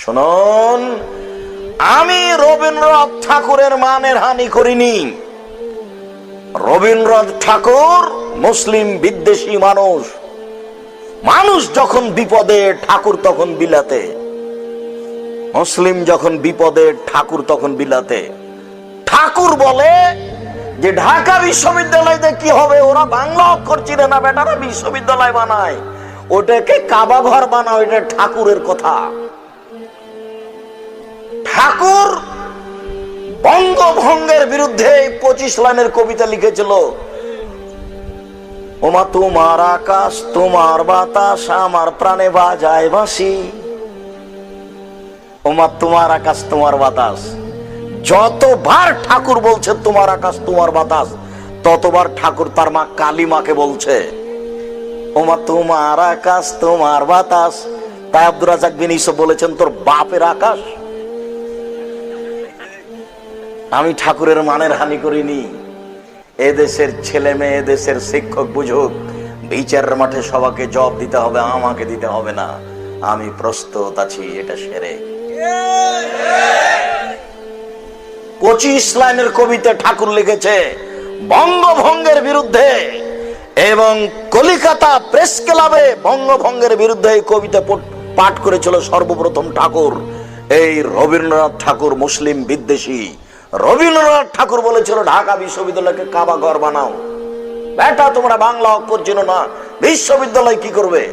শুনুন, আমি রবীন্দ্রনাথ ঠাকুরের মানের হানি করিনি। রবীন্দ্রনাথ ঠাকুর মুসলিম বিদ্বেষী মানুষ। মানুষ যখন বিপদে ঠাকুর তখন বিলাতে, মুসলিম যখন বিপদে ঠাকুর তখন বিলাতে। ঠাকুর বলে যে ঢাকা বিশ্ববিদ্যালয়তে কি হবে, ওরা বাংলা অক্ষর চিনে না, বেটারা বিশ্ববিদ্যালয় বানায়, ওটাকে কাবা ঘর বানাও, এটা ঠাকুরের কথা। ঠাকুর বঙ্গভঙ্গের বিরুদ্ধে 25 লাইনের কবিতা লিখেছিল। ওমা তোমার আকাশ তোমার বাতাস আমার প্রাণে বাজায় বাঁশি। ওমা তোমার আকাশ তোমার বাতাস, যতবার ঠাকুর বলছে তোমার আকাশ তোমার বাতাস, ততবার ঠাকুর তার মা কালী মাকে বলছে ওমা তোমার আকাশ তোমার বাতাস। তাই আব্দুর রাজ্জাক বিন ইউসুফ বলেছেন তোর বাপের আকাশ। আমি ঠাকুরের মানের হানি করিনি। এদেশের ছেলে মেয়ে, এদেশের শিক্ষক বুঝুক, বিচারের মাঠে সবাইকে জবাব দিতে হবে, আমাকে দিতে হবে না। আমি প্রস্তুত আছি, এটা সেরে। 25 লাইনের কবিতা ঠাকুর লিখেছে বঙ্গভঙ্গের বিরুদ্ধে, এবং কলিকাতা প্রেস ক্লাবে বঙ্গভঙ্গের বিরুদ্ধে এই কবিতা পাঠ করেছিল সর্বপ্রথম ঠাকুর। এই রবীন্দ্রনাথ ঠাকুর মুসলিম বিদ্বেষী। রবীন্দ্রনাথ ঠাকুর বলেছিল ঢাকা বিশ্ববিদ্যালয়কে কাবা ঘর বানাও। বেটা তোমরা বাংলা অক্ষর চেনো না, বিশ্ববিদ্যালয় কি করবে?